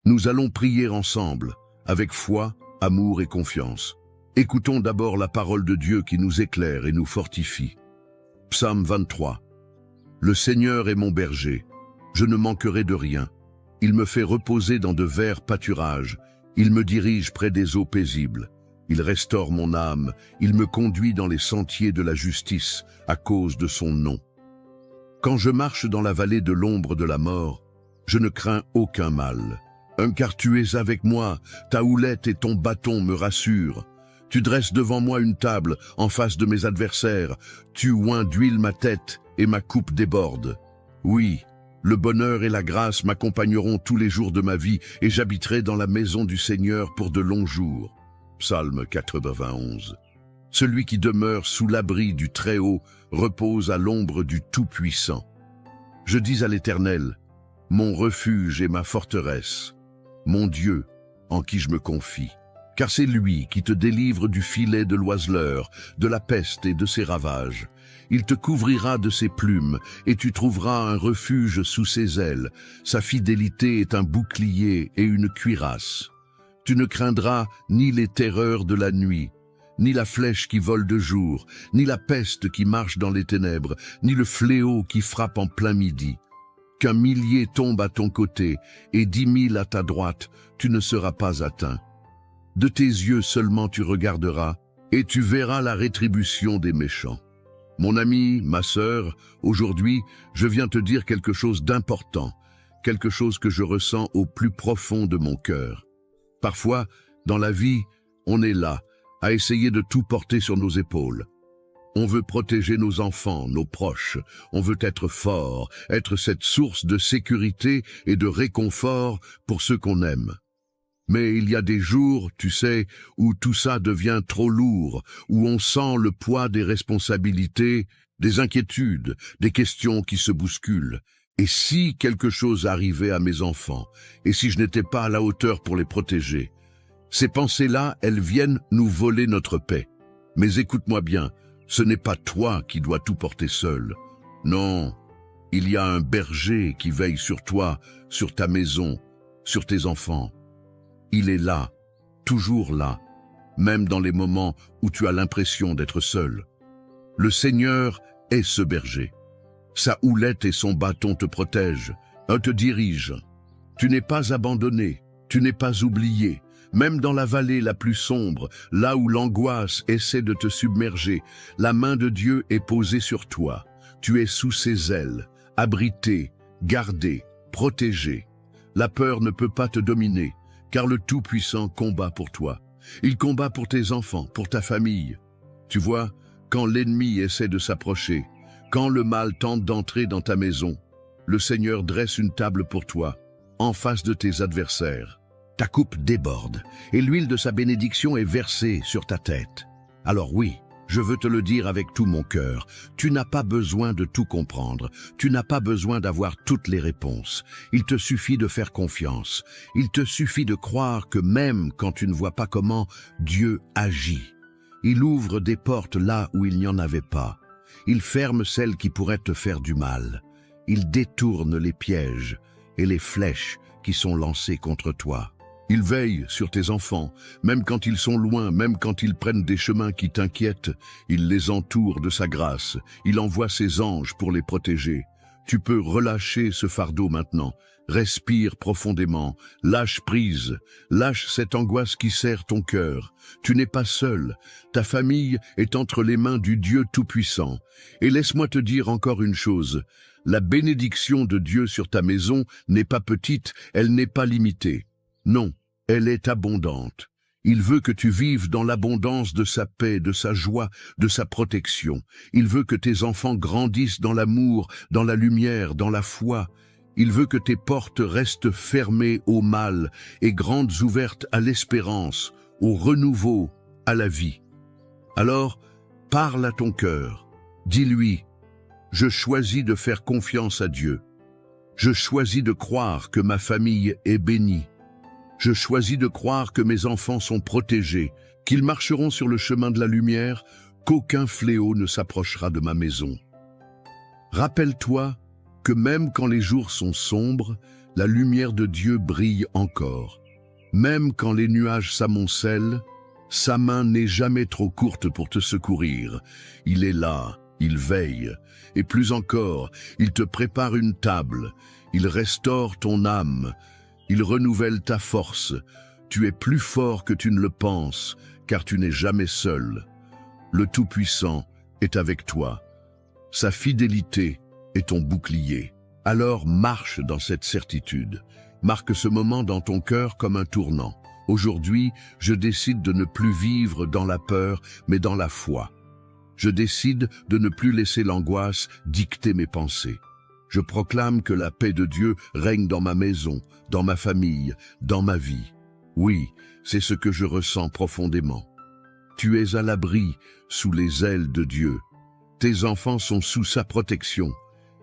Nous allons prier ensemble, avec foi, amour et confiance. Écoutons d'abord la parole de Dieu qui nous éclaire et nous fortifie. Psaume 23. Le Seigneur est mon berger, je ne manquerai de rien. Il me fait reposer dans de verts pâturages, il me dirige près des eaux paisibles. Il restaure mon âme, il me conduit dans les sentiers de la justice, à cause de son nom. Quand je marche dans la vallée de l'ombre de la mort, je ne crains aucun mal. Car tu es avec moi, ta houlette et ton bâton me rassurent. Tu dresses devant moi une table en face de mes adversaires, tu oins d'huile ma tête et ma coupe déborde. Oui, le bonheur et la grâce m'accompagneront tous les jours de ma vie et j'habiterai dans la maison du Seigneur pour de longs jours. Psaume 91. Celui qui demeure sous l'abri du Très-Haut repose à l'ombre du Tout-Puissant. Je dis à l'Éternel, mon refuge et ma forteresse, mon Dieu en qui je me confie. Car c'est lui qui te délivre du filet de l'oiseleur, de la peste et de ses ravages. Il te couvrira de ses plumes, et tu trouveras un refuge sous ses ailes. Sa fidélité est un bouclier et une cuirasse. Tu ne craindras ni les terreurs de la nuit, ni la flèche qui vole de jour, ni la peste qui marche dans les ténèbres, ni le fléau qui frappe en plein midi. Qu'un millier tombe à ton côté et 10 000 à ta droite, tu ne seras pas atteint. De tes yeux seulement tu regarderas, et tu verras la rétribution des méchants. Mon ami, ma sœur, aujourd'hui, je viens te dire quelque chose d'important, quelque chose que je ressens au plus profond de mon cœur. Parfois, dans la vie, on est là, à essayer de tout porter sur nos épaules. On veut protéger nos enfants, nos proches, on veut être fort, être cette source de sécurité et de réconfort pour ceux qu'on aime. Mais il y a des jours, tu sais, où tout ça devient trop lourd, où on sent le poids des responsabilités, des inquiétudes, des questions qui se bousculent. Et si quelque chose arrivait à mes enfants, et si je n'étais pas à la hauteur pour les protéger? Ces pensées-là, elles viennent nous voler notre paix. Mais écoute-moi bien, ce n'est pas toi qui dois tout porter seul. Non, il y a un berger qui veille sur toi, sur ta maison, sur tes enfants. Il est là, toujours là, même dans les moments où tu as l'impression d'être seul. Le Seigneur est ce berger. Sa houlette et son bâton te protègent, te dirigent. Tu n'es pas abandonné, tu n'es pas oublié. Même dans la vallée la plus sombre, là où l'angoisse essaie de te submerger, la main de Dieu est posée sur toi. Tu es sous ses ailes, abrité, gardé, protégé. La peur ne peut pas te dominer, car le Tout-Puissant combat pour toi. Il combat pour tes enfants, pour ta famille. Tu vois, quand l'ennemi essaie de s'approcher, quand le mal tente d'entrer dans ta maison, le Seigneur dresse une table pour toi, en face de tes adversaires. Ta coupe déborde, et l'huile de sa bénédiction est versée sur ta tête. Alors oui, je veux te le dire avec tout mon cœur, tu n'as pas besoin de tout comprendre, tu n'as pas besoin d'avoir toutes les réponses. Il te suffit de faire confiance, il te suffit de croire que même quand tu ne vois pas comment, Dieu agit. Il ouvre des portes là où il n'y en avait pas. Il ferme celles qui pourraient te faire du mal. Il détourne les pièges et les flèches qui sont lancées contre toi. Il veille sur tes enfants, même quand ils sont loin, même quand ils prennent des chemins qui t'inquiètent. Il les entoure de sa grâce. Il envoie ses anges pour les protéger. Tu peux relâcher ce fardeau maintenant. Respire profondément, lâche prise, lâche cette angoisse qui serre ton cœur. Tu n'es pas seul, ta famille est entre les mains du Dieu Tout-Puissant. Et laisse-moi te dire encore une chose, la bénédiction de Dieu sur ta maison n'est pas petite, elle n'est pas limitée. Non, elle est abondante. Il veut que tu vives dans l'abondance de sa paix, de sa joie, de sa protection. Il veut que tes enfants grandissent dans l'amour, dans la lumière, dans la foi. Il veut que tes portes restent fermées au mal et grandes ouvertes à l'espérance, au renouveau, à la vie. Alors, parle à ton cœur. Dis-lui, je choisis de faire confiance à Dieu. Je choisis de croire que ma famille est bénie. Je choisis de croire que mes enfants sont protégés, qu'ils marcheront sur le chemin de la lumière, qu'aucun fléau ne s'approchera de ma maison. Rappelle-toi que même quand les jours sont sombres, la lumière de Dieu brille encore. Même quand les nuages s'amoncellent, sa main n'est jamais trop courte pour te secourir. Il est là, il veille, et plus encore, il te prépare une table, il restaure ton âme, il renouvelle ta force. Tu es plus fort que tu ne le penses, car tu n'es jamais seul. Le Tout-Puissant est avec toi. Sa fidélité est ton bouclier. Alors marche dans cette certitude. Marque ce moment dans ton cœur comme un tournant. Aujourd'hui, je décide de ne plus vivre dans la peur, mais dans la foi. Je décide de ne plus laisser l'angoisse dicter mes pensées. Je proclame que la paix de Dieu règne dans ma maison, dans ma famille, dans ma vie. Oui, c'est ce que je ressens profondément. Tu es à l'abri sous les ailes de Dieu. Tes enfants sont sous sa protection.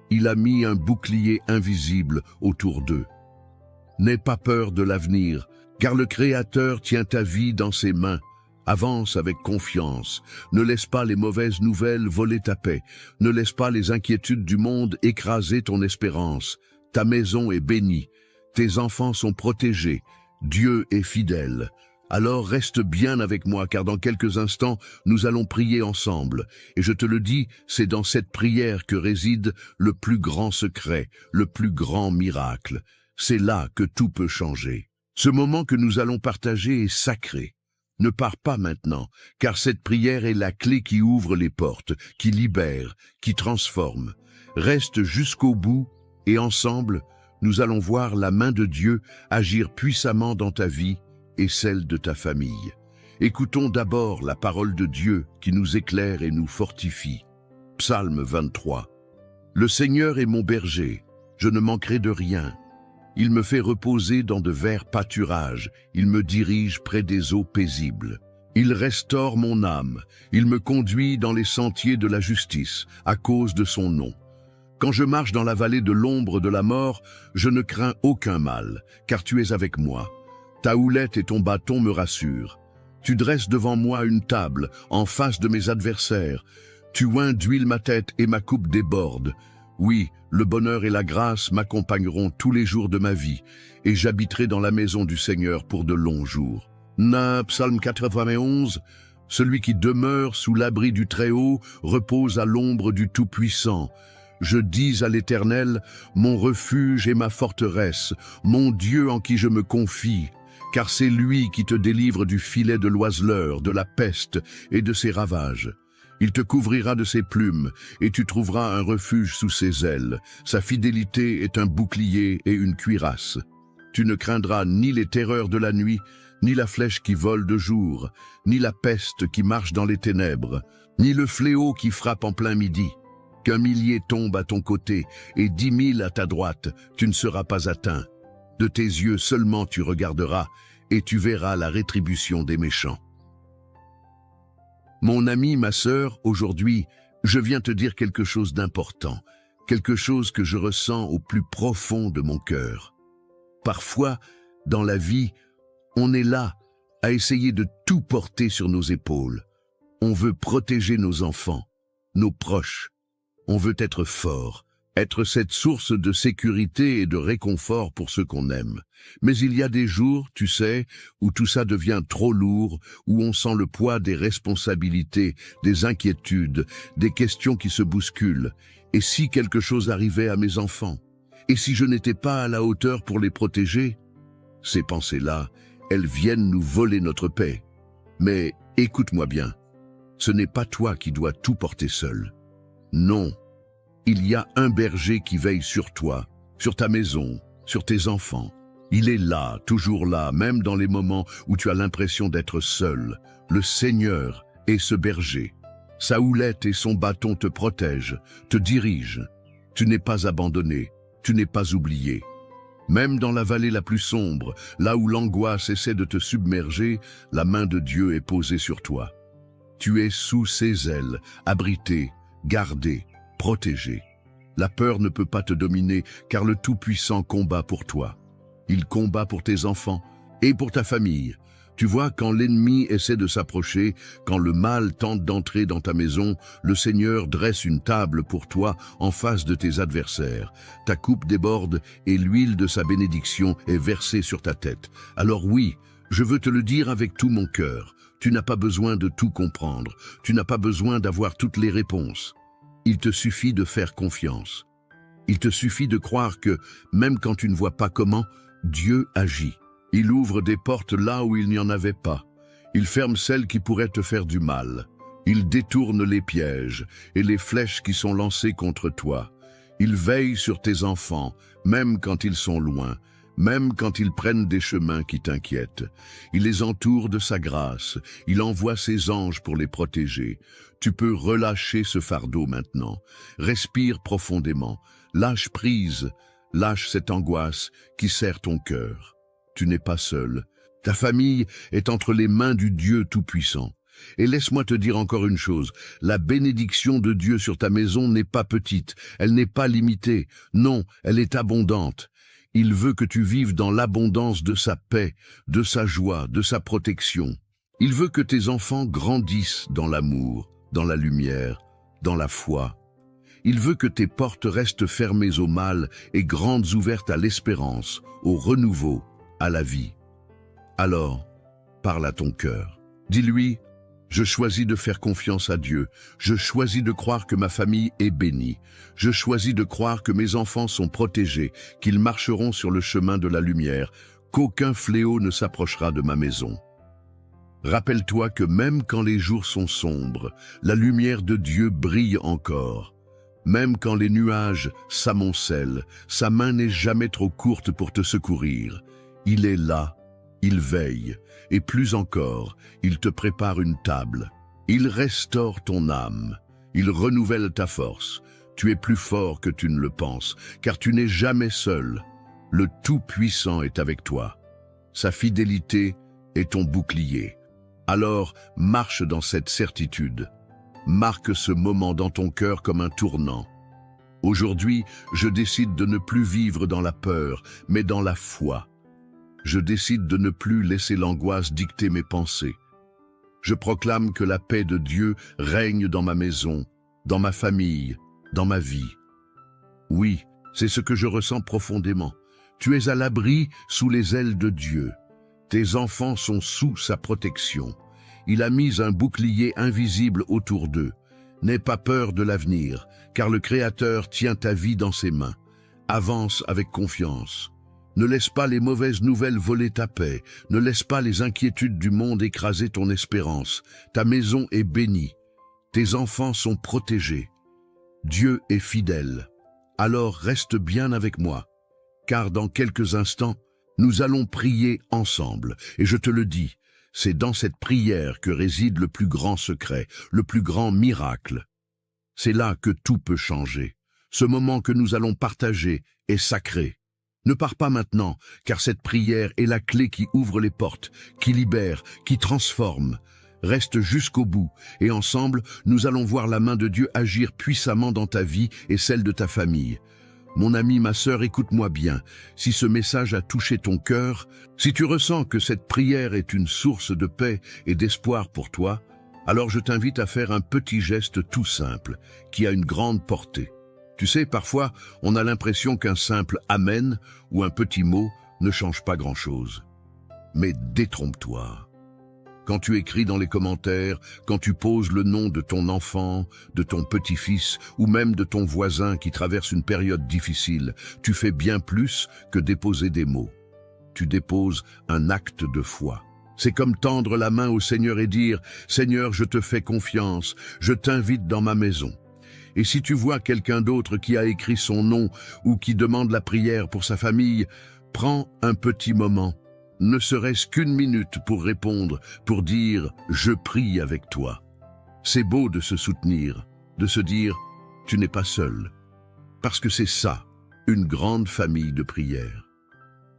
Il a mis un bouclier invisible autour d'eux. N'aie pas peur de l'avenir, car le Créateur tient ta vie dans ses mains. Avance avec confiance. Ne laisse pas les mauvaises nouvelles voler ta paix. Ne laisse pas les inquiétudes du monde écraser ton espérance. Ta maison est bénie. Tes enfants sont protégés. Dieu est fidèle. Alors reste bien avec moi, car dans quelques instants, nous allons prier ensemble. Et je te le dis, c'est dans cette prière que réside le plus grand secret, le plus grand miracle. C'est là que tout peut changer. Ce moment que nous allons partager est sacré. Ne pars pas maintenant, car cette prière est la clé qui ouvre les portes, qui libère, qui transforme. Reste jusqu'au bout, et ensemble, nous allons voir la main de Dieu agir puissamment dans ta vie et celle de ta famille. Écoutons d'abord la parole de Dieu qui nous éclaire et nous fortifie. Psaume 23. Le Seigneur est mon berger, je ne manquerai de rien. Il me fait reposer dans de verts pâturages, il me dirige près des eaux paisibles. Il restaure mon âme, il me conduit dans les sentiers de la justice, à cause de son nom. Quand je marche dans la vallée de l'ombre de la mort, je ne crains aucun mal, car tu es avec moi. Ta houlette et ton bâton me rassurent. Tu dresses devant moi une table, en face de mes adversaires. Tu oins d'huile ma tête et ma coupe déborde. Oui, le bonheur et la grâce m'accompagneront tous les jours de ma vie, et j'habiterai dans la maison du Seigneur pour de longs jours. Psaume 91. Celui qui demeure sous l'abri du Très-Haut repose à l'ombre du Tout-Puissant. Je dis à l'Éternel, mon refuge et ma forteresse, mon Dieu en qui je me confie, car c'est lui qui te délivre du filet de l'oiseleur, de la peste et de ses ravages. Il te couvrira de ses plumes, et tu trouveras un refuge sous ses ailes. Sa fidélité est un bouclier et une cuirasse. Tu ne craindras ni les terreurs de la nuit, ni la flèche qui vole de jour, ni la peste qui marche dans les ténèbres, ni le fléau qui frappe en plein midi. Qu'un millier tombe à ton côté et 10 000 à ta droite, tu ne seras pas atteint. De tes yeux seulement tu regarderas, et tu verras la rétribution des méchants. Mon ami, ma sœur, aujourd'hui, je viens te dire quelque chose d'important, quelque chose que je ressens au plus profond de mon cœur. Parfois, dans la vie, on est là à essayer de tout porter sur nos épaules. On veut protéger nos enfants, nos proches. On veut être fort, être cette source de sécurité et de réconfort pour ceux qu'on aime. Mais il y a des jours, tu sais, où tout ça devient trop lourd, où on sent le poids des responsabilités, des inquiétudes, des questions qui se bousculent. Et si quelque chose arrivait à mes enfants? Et si je n'étais pas à la hauteur pour les protéger? Ces pensées-là, elles viennent nous voler notre paix. Mais écoute-moi bien, ce n'est pas toi qui dois tout porter seul. Non, il y a un berger qui veille sur toi, sur ta maison, sur tes enfants. Il est là, toujours là, même dans les moments où tu as l'impression d'être seul. Le Seigneur est ce berger. Sa houlette et son bâton te protègent, te dirigent. Tu n'es pas abandonné, tu n'es pas oublié. Même dans la vallée la plus sombre, là où l'angoisse essaie de te submerger, la main de Dieu est posée sur toi. Tu es sous ses ailes, abrité, gardé, protégé. La peur ne peut pas te dominer, car le Tout-Puissant combat pour toi. Il combat pour tes enfants et pour ta famille. Tu vois, quand l'ennemi essaie de s'approcher, quand le mal tente d'entrer dans ta maison, le Seigneur dresse une table pour toi en face de tes adversaires. Ta coupe déborde et l'huile de sa bénédiction est versée sur ta tête. Alors oui, je veux te le dire avec tout mon cœur. Tu n'as pas besoin de tout comprendre. Tu n'as pas besoin d'avoir toutes les réponses. Il te suffit de faire confiance. Il te suffit de croire que, même quand tu ne vois pas comment, Dieu agit. Il ouvre des portes là où il n'y en avait pas. Il ferme celles qui pourraient te faire du mal. Il détourne les pièges et les flèches qui sont lancées contre toi. Il veille sur tes enfants, même quand ils sont loin, même quand ils prennent des chemins qui t'inquiètent. Il les entoure de sa grâce. Il envoie ses anges pour les protéger. Tu peux relâcher ce fardeau maintenant. Respire profondément. Lâche prise. Lâche cette angoisse qui serre ton cœur. Tu n'es pas seul. Ta famille est entre les mains du Dieu Tout-Puissant. Et laisse-moi te dire encore une chose, la bénédiction de Dieu sur ta maison n'est pas petite, elle n'est pas limitée, non, elle est abondante. Il veut que tu vives dans l'abondance de sa paix, de sa joie, de sa protection. Il veut que tes enfants grandissent dans l'amour, dans la lumière, dans la foi. Il veut que tes portes restent fermées au mal et grandes ouvertes à l'espérance, au renouveau, à la vie. Alors, parle à ton cœur. Dis-lui, je choisis de faire confiance à Dieu. Je choisis de croire que ma famille est bénie. Je choisis de croire que mes enfants sont protégés, qu'ils marcheront sur le chemin de la lumière, qu'aucun fléau ne s'approchera de ma maison. Rappelle-toi que même quand les jours sont sombres, la lumière de Dieu brille encore. Même quand les nuages s'amoncellent, sa main n'est jamais trop courte pour te secourir. Il est là, il veille, et plus encore, il te prépare une table. Il restaure ton âme, il renouvelle ta force. Tu es plus fort que tu ne le penses, car tu n'es jamais seul. Le Tout-Puissant est avec toi. Sa fidélité est ton bouclier. Alors, marche dans cette certitude. Marque ce moment dans ton cœur comme un tournant. Aujourd'hui, je décide de ne plus vivre dans la peur, mais dans la foi. Je décide de ne plus laisser l'angoisse dicter mes pensées. Je proclame que la paix de Dieu règne dans ma maison, dans ma famille, dans ma vie. Oui, c'est ce que je ressens profondément. Tu es à l'abri sous les ailes de Dieu. Tes enfants sont sous sa protection. Il a mis un bouclier invisible autour d'eux. N'aie pas peur de l'avenir, car le Créateur tient ta vie dans ses mains. Avance avec confiance. Ne laisse pas les mauvaises nouvelles voler ta paix. Ne laisse pas les inquiétudes du monde écraser ton espérance. Ta maison est bénie. Tes enfants sont protégés. Dieu est fidèle. Alors reste bien avec moi, car dans quelques instants, nous allons prier ensemble. Et je te le dis, c'est dans cette prière que réside le plus grand secret, le plus grand miracle. C'est là que tout peut changer. Ce moment que nous allons partager est sacré. Ne pars pas maintenant, car cette prière est la clé qui ouvre les portes, qui libère, qui transforme. Reste jusqu'au bout, et ensemble, nous allons voir la main de Dieu agir puissamment dans ta vie et celle de ta famille. Mon ami, ma sœur, écoute-moi bien. Si ce message a touché ton cœur, si tu ressens que cette prière est une source de paix et d'espoir pour toi, alors je t'invite à faire un petit geste tout simple, qui a une grande portée. Tu sais, parfois, on a l'impression qu'un simple « Amen » ou un petit mot ne change pas grand-chose. Mais détrompe-toi. Quand tu écris dans les commentaires, quand tu poses le nom de ton enfant, de ton petit-fils ou même de ton voisin qui traverse une période difficile, tu fais bien plus que déposer des mots. Tu déposes un acte de foi. C'est comme tendre la main au Seigneur et dire « Seigneur, je te fais confiance, je t'invite dans ma maison ». Et si tu vois quelqu'un d'autre qui a écrit son nom ou qui demande la prière pour sa famille, prends un petit moment, ne serait-ce qu'une minute pour répondre, pour dire « Je prie avec toi ». C'est beau de se soutenir, de se dire « Tu n'es pas seul ». Parce que c'est ça, une grande famille de prière.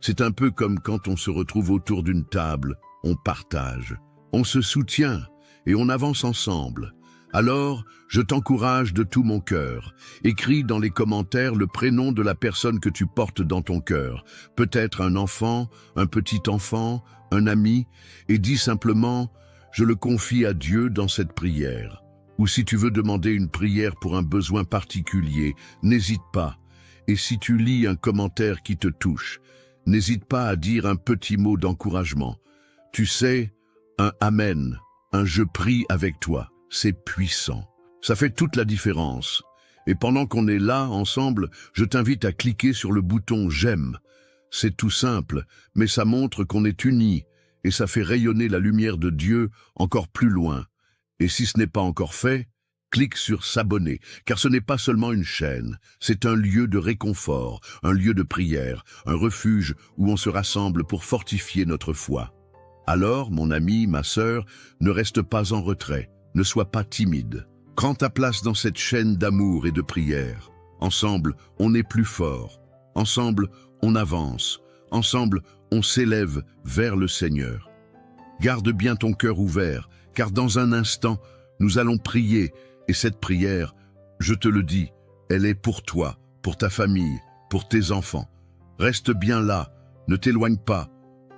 C'est un peu comme quand on se retrouve autour d'une table, on partage, on se soutient et on avance ensemble. Alors, je t'encourage de tout mon cœur. Écris dans les commentaires le prénom de la personne que tu portes dans ton cœur. Peut-être un enfant, un petit enfant, un ami, et dis simplement « Je le confie à Dieu dans cette prière ». Ou si tu veux demander une prière pour un besoin particulier, n'hésite pas. Et si tu lis un commentaire qui te touche, n'hésite pas à dire un petit mot d'encouragement. Tu sais, un « Amen », un « Je prie avec toi ». C'est puissant. Ça fait toute la différence. Et pendant qu'on est là, ensemble, je t'invite à cliquer sur le bouton « J'aime ». C'est tout simple, mais ça montre qu'on est unis et ça fait rayonner la lumière de Dieu encore plus loin. Et si ce n'est pas encore fait, clique sur « S'abonner », car ce n'est pas seulement une chaîne, c'est un lieu de réconfort, un lieu de prière, un refuge où on se rassemble pour fortifier notre foi. Alors, mon ami, ma sœur, ne reste pas en retrait. Ne sois pas timide. Prends ta place dans cette chaîne d'amour et de prière. Ensemble, on est plus fort. Ensemble, on avance. Ensemble, on s'élève vers le Seigneur. Garde bien ton cœur ouvert, car dans un instant, nous allons prier. Et cette prière, je te le dis, elle est pour toi, pour ta famille, pour tes enfants. Reste bien là, ne t'éloigne pas.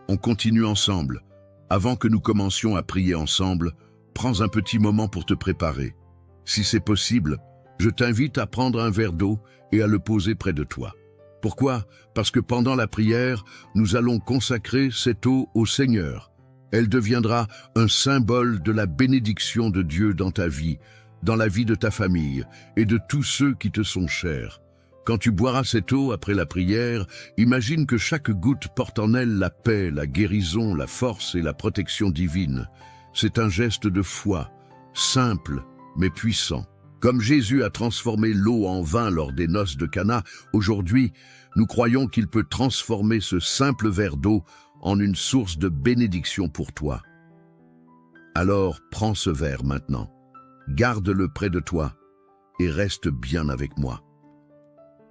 On continue ensemble. Avant que nous commencions à prier ensemble, prends un petit moment pour te préparer. Si c'est possible, je t'invite à prendre un verre d'eau et à le poser près de toi. Pourquoi? Parce que pendant la prière, nous allons consacrer cette eau au Seigneur. Elle deviendra un symbole de la bénédiction de Dieu dans ta vie, dans la vie de ta famille et de tous ceux qui te sont chers. Quand tu boiras cette eau après la prière, imagine que chaque goutte porte en elle la paix, la guérison, la force et la protection divine. C'est un geste de foi, simple mais puissant. Comme Jésus a transformé l'eau en vin lors des noces de Cana, aujourd'hui, nous croyons qu'il peut transformer ce simple verre d'eau en une source de bénédiction pour toi. Alors, prends ce verre maintenant, garde-le près de toi et reste bien avec moi.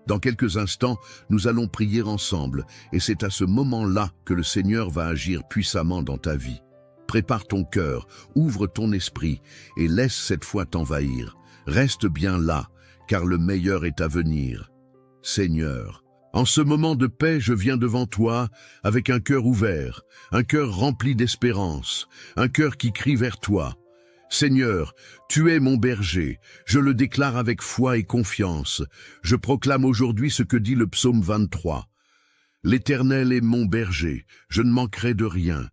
Dans quelques instants, nous allons prier ensemble et c'est à ce moment-là que le Seigneur va agir puissamment dans ta vie. Prépare ton cœur, ouvre ton esprit et laisse cette foi t'envahir. Reste bien là, car le meilleur est à venir. Seigneur, en ce moment de paix, je viens devant toi avec un cœur ouvert, un cœur rempli d'espérance, un cœur qui crie vers toi. Seigneur, tu es mon berger, je le déclare avec foi et confiance. Je proclame aujourd'hui ce que dit le psaume 23. L'Éternel est mon berger, je ne manquerai de rien.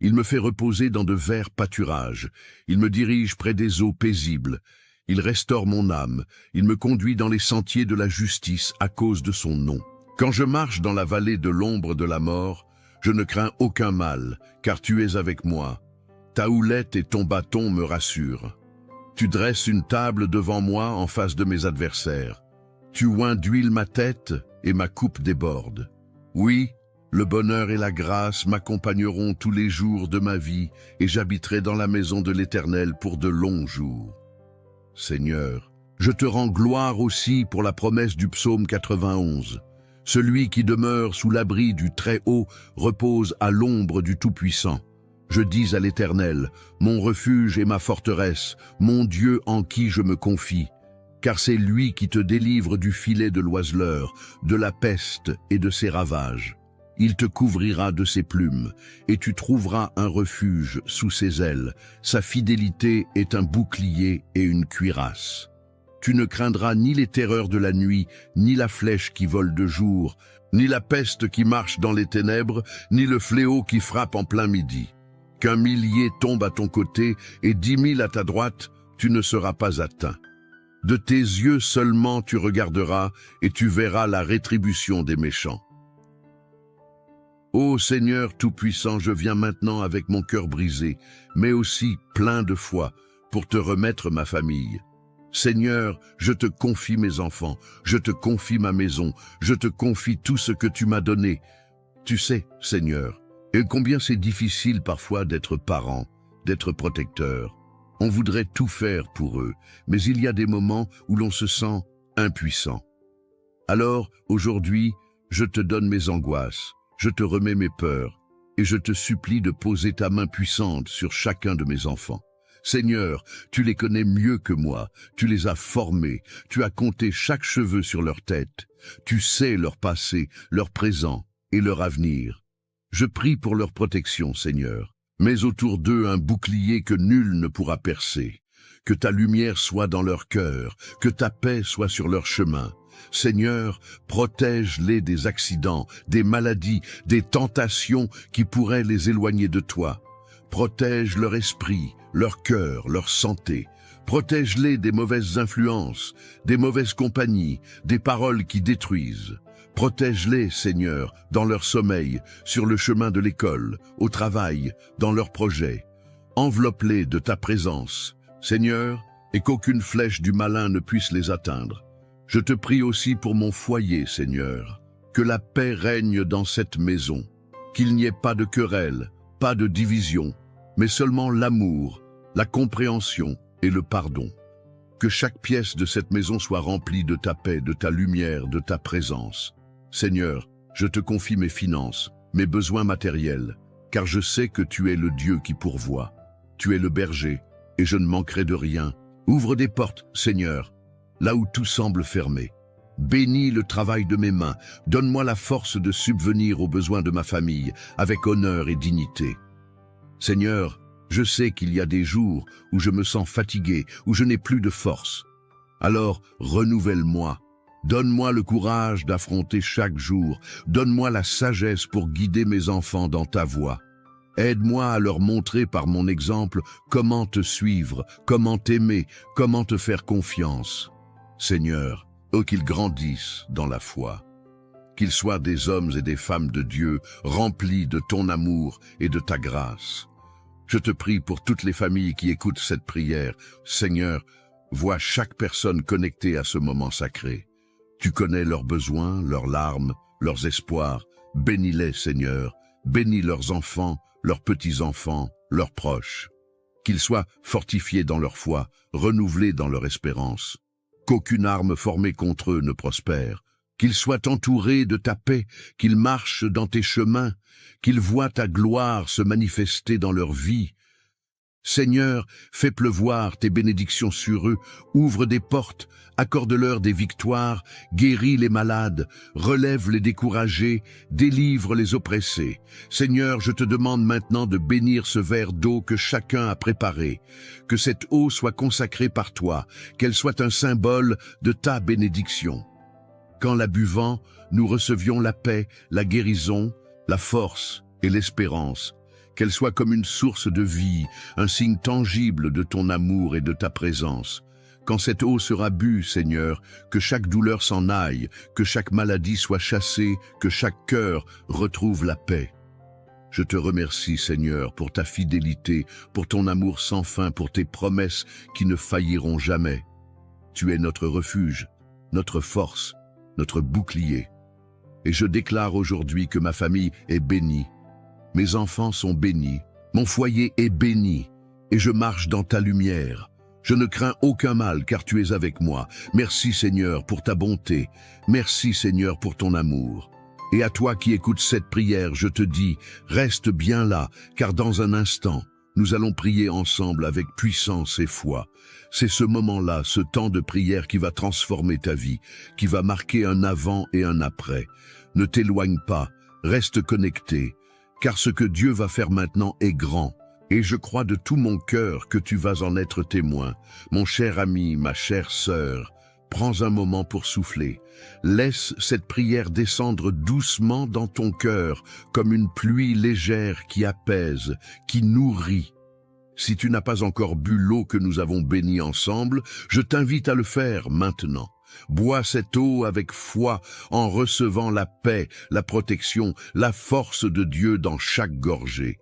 Il me fait reposer dans de verts pâturages. Il me dirige près des eaux paisibles. Il restaure mon âme. Il me conduit dans les sentiers de la justice à cause de son nom. Quand je marche dans la vallée de l'ombre de la mort, je ne crains aucun mal, car tu es avec moi. Ta houlette et ton bâton me rassurent. Tu dresses une table devant moi en face de mes adversaires. Tu oins d'huile ma tête et ma coupe déborde. Oui, le bonheur et la grâce m'accompagneront tous les jours de ma vie et j'habiterai dans la maison de l'Éternel pour de longs jours. Seigneur, je te rends gloire aussi pour la promesse du psaume 91. Celui qui demeure sous l'abri du Très-Haut repose à l'ombre du Tout-Puissant. Je dis à l'Éternel, mon refuge et ma forteresse, mon Dieu en qui je me confie. Car c'est lui qui te délivre du filet de l'oiseleur, de la peste et de ses ravages. Il te couvrira de ses plumes, et tu trouveras un refuge sous ses ailes. Sa fidélité est un bouclier et une cuirasse. Tu ne craindras ni les terreurs de la nuit, ni la flèche qui vole de jour, ni la peste qui marche dans les ténèbres, ni le fléau qui frappe en plein midi. Qu'un millier tombe à ton côté et 10 000 à ta droite, tu ne seras pas atteint. De tes yeux seulement tu regarderas et tu verras la rétribution des méchants. Ô Seigneur Tout-Puissant, je viens maintenant avec mon cœur brisé, mais aussi plein de foi, pour te remettre ma famille. Seigneur, je te confie mes enfants, je te confie ma maison, je te confie tout ce que tu m'as donné. Tu sais, Seigneur, et combien c'est difficile parfois d'être parent, d'être protecteur. On voudrait tout faire pour eux, mais il y a des moments où l'on se sent impuissant. Alors, aujourd'hui, je te donne mes angoisses. Je te remets mes peurs et je te supplie de poser ta main puissante sur chacun de mes enfants. Seigneur, tu les connais mieux que moi, tu les as formés, tu as compté chaque cheveu sur leur tête, tu sais leur passé, leur présent et leur avenir. Je prie pour leur protection, Seigneur. Mets autour d'eux un bouclier que nul ne pourra percer. Que ta lumière soit dans leur cœur, que ta paix soit sur leur chemin. Seigneur, protège-les des accidents, des maladies, des tentations qui pourraient les éloigner de toi. Protège leur esprit, leur cœur, leur santé. Protège-les des mauvaises influences, des mauvaises compagnies, des paroles qui détruisent. Protège-les, Seigneur, dans leur sommeil, sur le chemin de l'école, au travail, dans leurs projets. Enveloppe-les de ta présence, Seigneur, et qu'aucune flèche du malin ne puisse les atteindre. Je te prie aussi pour mon foyer, Seigneur, que la paix règne dans cette maison, qu'il n'y ait pas de querelle, pas de division, mais seulement l'amour, la compréhension et le pardon. Que chaque pièce de cette maison soit remplie de ta paix, de ta lumière, de ta présence. Seigneur, je te confie mes finances, mes besoins matériels, car je sais que tu es le Dieu qui pourvoit. Tu es le berger, et je ne manquerai de rien. Ouvre des portes, Seigneur, là où tout semble fermé. Bénis le travail de mes mains, donne-moi la force de subvenir aux besoins de ma famille, avec honneur et dignité. Seigneur, je sais qu'il y a des jours où je me sens fatigué, où je n'ai plus de force. Alors, renouvelle-moi. Donne-moi le courage d'affronter chaque jour. Donne-moi la sagesse pour guider mes enfants dans ta voie. Aide-moi à leur montrer par mon exemple comment te suivre, comment t'aimer, comment te faire confiance. Seigneur, ô qu'ils grandissent dans la foi. Qu'ils soient des hommes et des femmes de Dieu, remplis de ton amour et de ta grâce. Je te prie pour toutes les familles qui écoutent cette prière. Seigneur, vois chaque personne connectée à ce moment sacré. Tu connais leurs besoins, leurs larmes, leurs espoirs. Bénis-les, Seigneur. Bénis leurs enfants, leurs petits-enfants, leurs proches. Qu'ils soient fortifiés dans leur foi, renouvelés dans leur espérance. Qu'aucune arme formée contre eux ne prospère. Qu'ils soient entourés de ta paix, qu'ils marchent dans tes chemins, qu'ils voient ta gloire se manifester dans leur vie. Seigneur, fais pleuvoir tes bénédictions sur eux, ouvre des portes, accorde-leur des victoires, guéris les malades, relève les découragés, délivre les oppressés. Seigneur, je te demande maintenant de bénir ce verre d'eau que chacun a préparé, que cette eau soit consacrée par toi, qu'elle soit un symbole de ta bénédiction. Qu'en la buvant, nous recevions la paix, la guérison, la force et l'espérance. Qu'elle soit comme une source de vie, un signe tangible de ton amour et de ta présence. Quand cette eau sera bue, Seigneur, que chaque douleur s'en aille, que chaque maladie soit chassée, que chaque cœur retrouve la paix. Je te remercie, Seigneur, pour ta fidélité, pour ton amour sans fin, pour tes promesses qui ne failliront jamais. Tu es notre refuge, notre force, notre bouclier. Et je déclare aujourd'hui que ma famille est bénie. Mes enfants sont bénis, mon foyer est béni, et je marche dans ta lumière. Je ne crains aucun mal, car tu es avec moi. Merci Seigneur pour ta bonté, merci Seigneur pour ton amour. Et à toi qui écoutes cette prière, je te dis, reste bien là, car dans un instant, nous allons prier ensemble avec puissance et foi. C'est ce moment-là, ce temps de prière qui va transformer ta vie, qui va marquer un avant et un après. Ne t'éloigne pas, reste connecté. Car ce que Dieu va faire maintenant est grand, et je crois de tout mon cœur que tu vas en être témoin. Mon cher ami, ma chère sœur, prends un moment pour souffler. Laisse cette prière descendre doucement dans ton cœur, comme une pluie légère qui apaise, qui nourrit. Si tu n'as pas encore bu l'eau que nous avons bénie ensemble, je t'invite à le faire maintenant. Bois cette eau avec foi en recevant la paix, la protection, la force de Dieu dans chaque gorgée.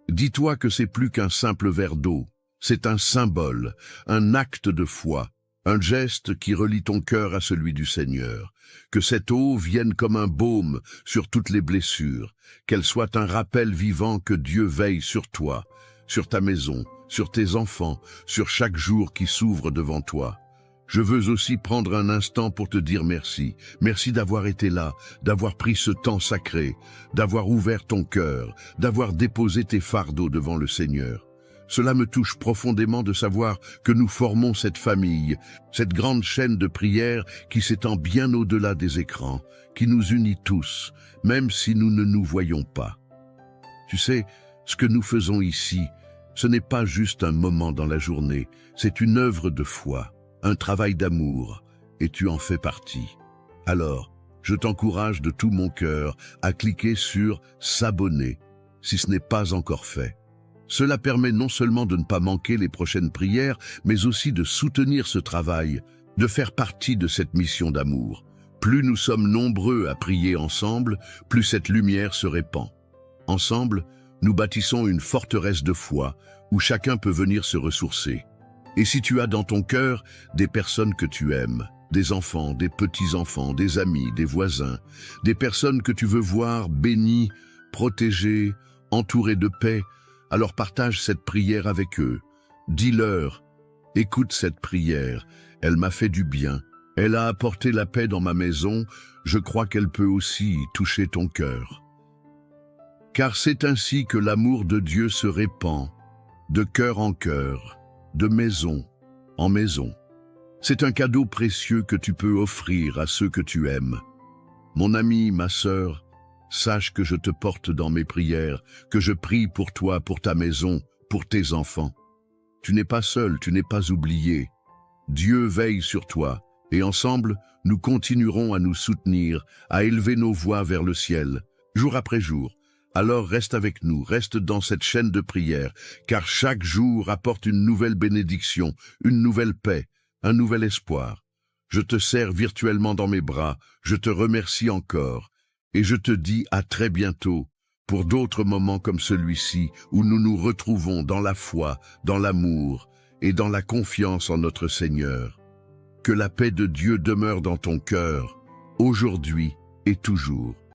Dis-toi que c'est plus qu'un simple verre d'eau, c'est un symbole, un acte de foi, un geste qui relie ton cœur à celui du Seigneur. Que cette eau vienne comme un baume sur toutes les blessures, qu'elle soit un rappel vivant que Dieu veille sur toi, sur ta maison, sur tes enfants, sur chaque jour qui s'ouvre devant toi. Je veux aussi prendre un instant pour te dire merci. Merci d'avoir été là, d'avoir pris ce temps sacré, d'avoir ouvert ton cœur, d'avoir déposé tes fardeaux devant le Seigneur. Cela me touche profondément de savoir que nous formons cette famille, cette grande chaîne de prière qui s'étend bien au-delà des écrans, qui nous unit tous, même si nous ne nous voyons pas. Tu sais, ce que nous faisons ici, ce n'est pas juste un moment dans la journée, c'est une œuvre de foi, un travail d'amour, et tu en fais partie. Alors, je t'encourage de tout mon cœur à cliquer sur « S'abonner » si ce n'est pas encore fait. Cela permet non seulement de ne pas manquer les prochaines prières, mais aussi de soutenir ce travail, de faire partie de cette mission d'amour. Plus nous sommes nombreux à prier ensemble, plus cette lumière se répand. Ensemble, nous bâtissons une forteresse de foi où chacun peut venir se ressourcer. Et si tu as dans ton cœur des personnes que tu aimes, des enfants, des petits-enfants, des amis, des voisins, des personnes que tu veux voir bénies, protégées, entourées de paix, alors partage cette prière avec eux. Dis-leur, écoute cette prière, elle m'a fait du bien, elle a apporté la paix dans ma maison, je crois qu'elle peut aussi toucher ton cœur. Car c'est ainsi que l'amour de Dieu se répand, de cœur en cœur, de maison en maison. C'est un cadeau précieux que tu peux offrir à ceux que tu aimes. Mon ami, ma sœur, sache que je te porte dans mes prières, que je prie pour toi, pour ta maison, pour tes enfants. Tu n'es pas seul, tu n'es pas oublié. Dieu veille sur toi, et ensemble, nous continuerons à nous soutenir, à élever nos voix vers le ciel, jour après jour. Alors reste avec nous, reste dans cette chaîne de prière, car chaque jour apporte une nouvelle bénédiction, une nouvelle paix, un nouvel espoir. Je te serre virtuellement dans mes bras, je te remercie encore, et je te dis à très bientôt, pour d'autres moments comme celui-ci, où nous nous retrouvons dans la foi, dans l'amour, et dans la confiance en notre Seigneur. Que la paix de Dieu demeure dans ton cœur, aujourd'hui et toujours.